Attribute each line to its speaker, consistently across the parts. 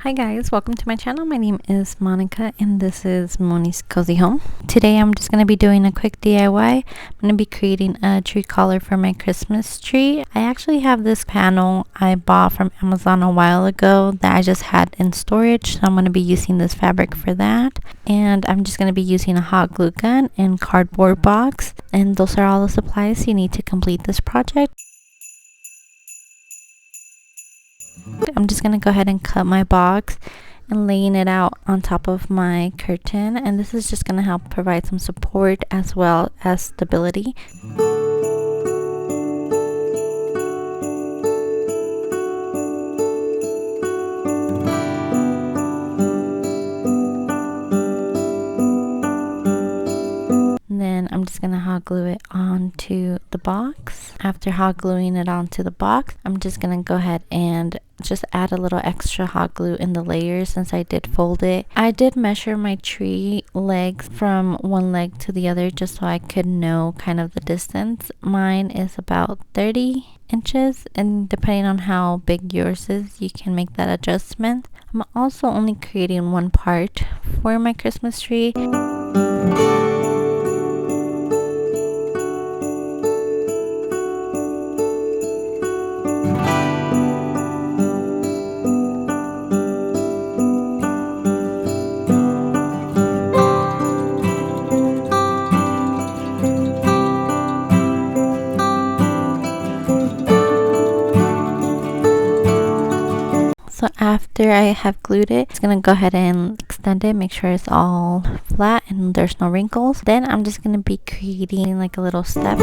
Speaker 1: Hi guys, welcome to my channel. My name is Monica and this is Moni's Cozy Home. Today I'm just going to be doing a quick DIY. I'm going to be creating a tree collar for my Christmas tree. I actually have this panel I bought from Amazon a while ago that I just had in storage. So I'm going to be using this fabric for that. And I'm just going to be using a hot glue gun and cardboard box. And those are all the supplies you need to complete this project. I'm just going to go ahead and cut my box and laying it out on top of my curtain, and this is just going to help provide some support as well as stability. Then I'm just gonna hot glue it onto the box. After hot gluing it onto the box, I'm just gonna go ahead and just add a little extra hot glue in the layers since I did fold it. I did measure my tree legs from one leg to the other just so I could know kind of the distance. Mine is about 30 inches, and depending on how big yours is, you can make that adjustment. I'm also only creating one part for my Christmas tree. So after I have glued it, it's gonna go ahead and extend it, make sure it's all flat and there's no wrinkles. Then I'm just gonna be creating like a little step.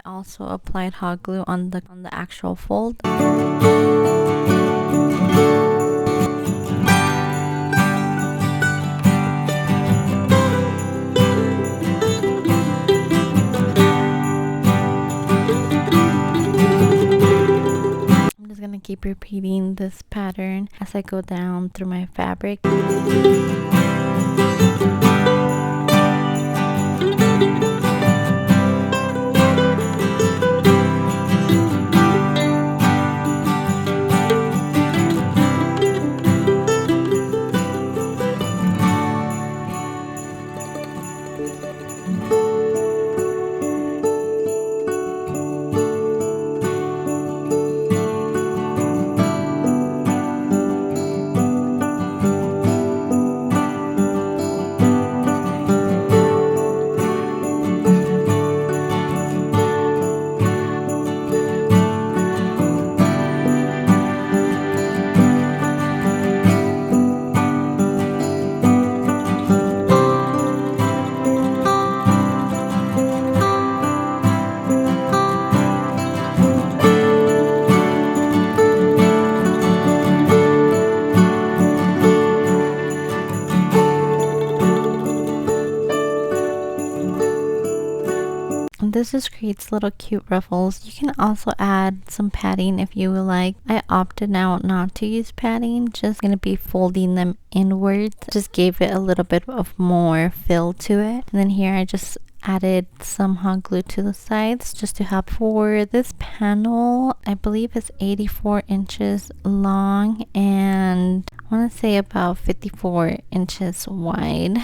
Speaker 1: Also applied hot glue on the actual fold. I'm just gonna keep repeating this pattern as I go down through my fabric. This just creates little cute ruffles. You can also add some padding if you would like. I opted out not to use padding, just gonna be folding them inwards. Just gave it a little bit of more fill to it. And then here I just added some hot glue to the sides just to help. For this panel, I believe it's 84 inches long and I want to say about 54 inches wide.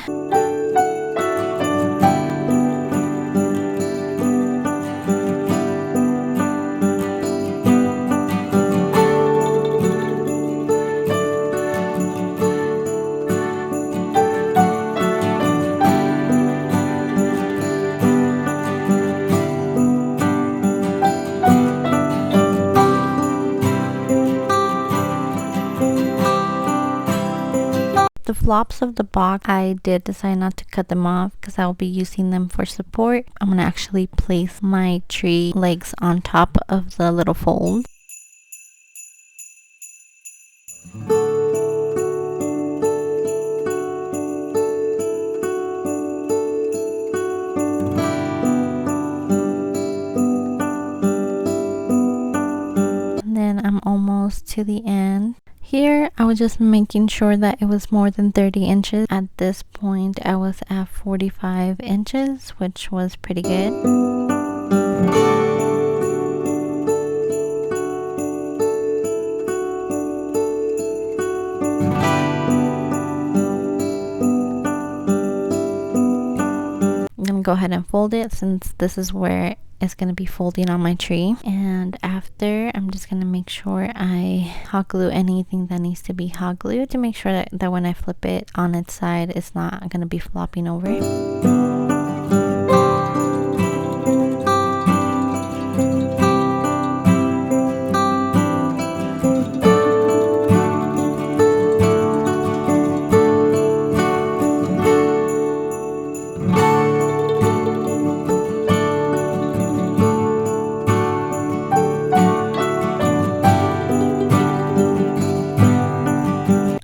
Speaker 1: flops of the box, I did decide not to cut them off because I'll be using them for support. I'm going to actually place my tree legs on top of the little fold. Then I'm almost to the end. Here I was just making sure that it was more than 30 inches. At this point I was at 45 inches, which was pretty good. I'm gonna go ahead and fold it since this is where it's going to be folding on my tree. And after, I'm just going to make sure I hot glue anything that needs to be hot glued to make sure that when I flip it on its side, it's not going to be flopping over.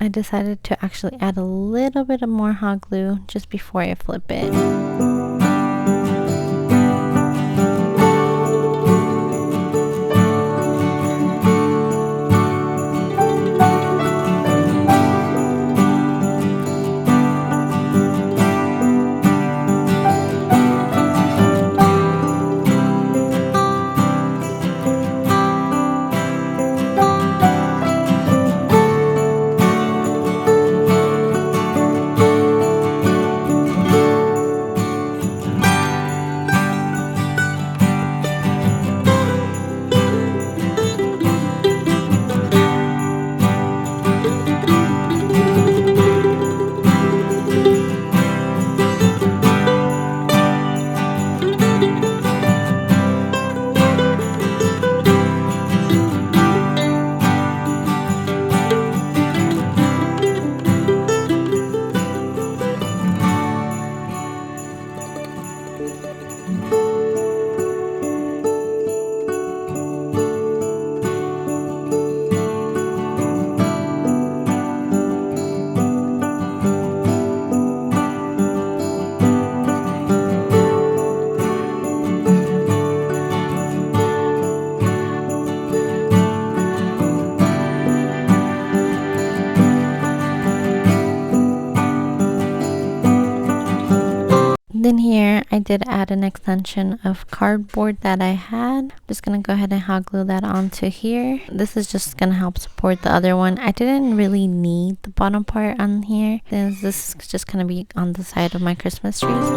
Speaker 1: I decided to actually add a little bit of more hot glue just before I flip it. Then here I did add an extension of cardboard that I had. I'm just gonna go ahead and hot glue that onto here. This is just gonna help support the other one. I didn't really need the bottom part on here since this is just gonna be on the side of my Christmas trees.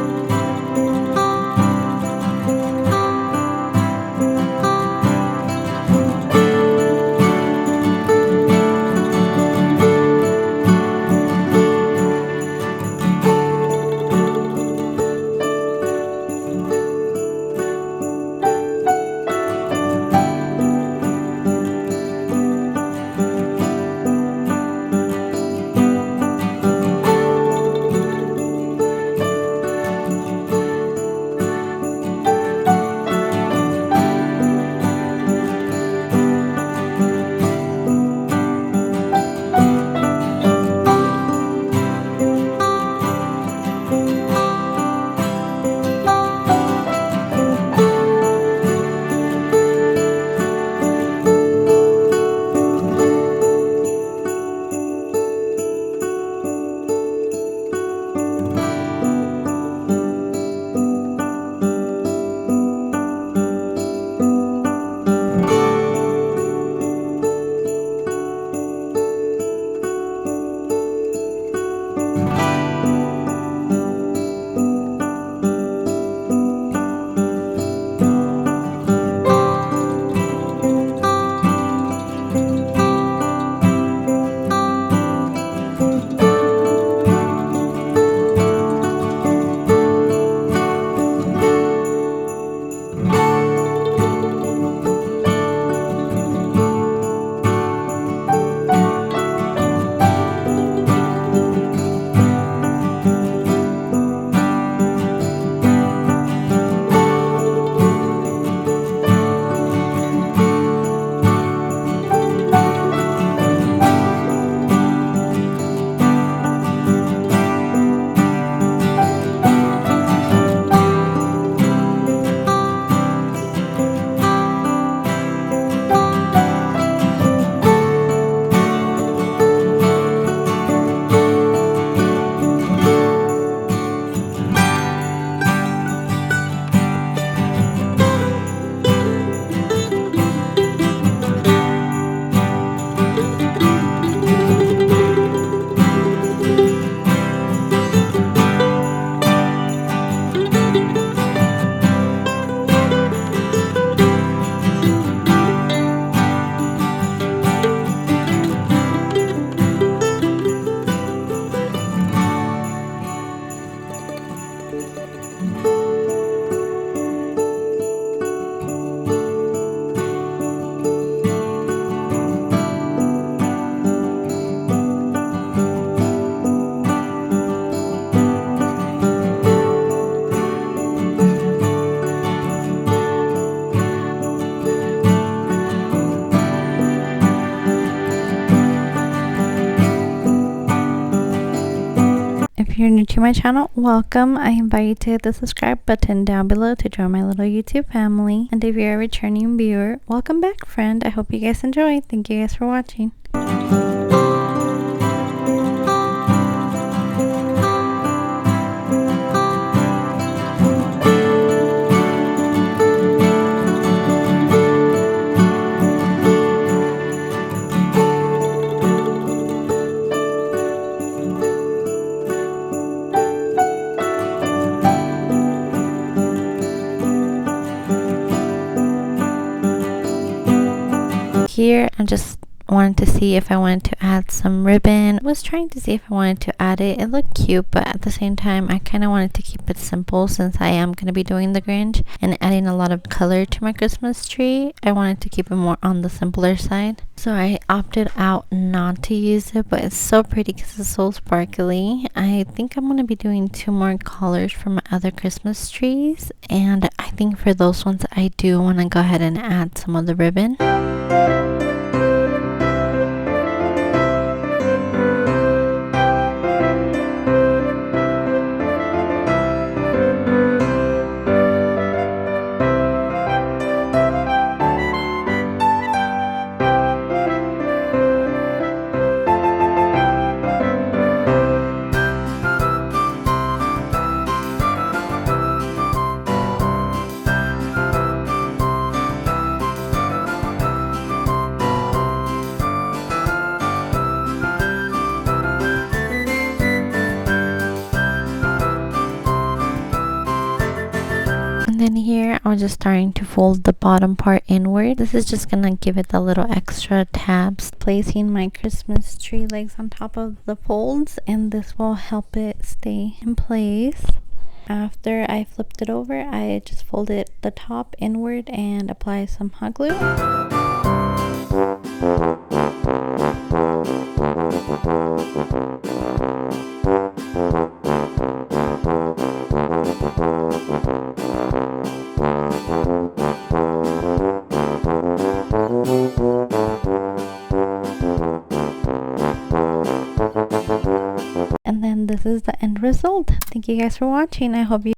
Speaker 1: If you're new to my channel, welcome. I invite you to hit the subscribe button down below to join my little YouTube family. And if you're a returning viewer, welcome back, friend. I hope you guys enjoy. Thank you guys for watching. Here I just wanted to see if I wanted to add some ribbon. I was trying to see if I wanted to add it. It looked cute, but at the same time I kind of wanted to keep it simple since I am going to be doing the Grinch and adding a lot of color to my Christmas tree. I wanted to keep it more on the simpler side, so I opted out not to use it, but it's so pretty because it's so sparkly. I think I'm going to be doing 2 more colors for my other Christmas trees, and I think for those ones I do want to go ahead and add some of the ribbon. And then here I was just starting to fold the bottom part inward. This is just gonna give it the little extra tabs, placing my Christmas tree legs on top of the folds, and this will help it stay in place. After I flipped it over, I just folded the top inward and apply some hot glue. And then this is the end result. Thank you guys for watching. I hope you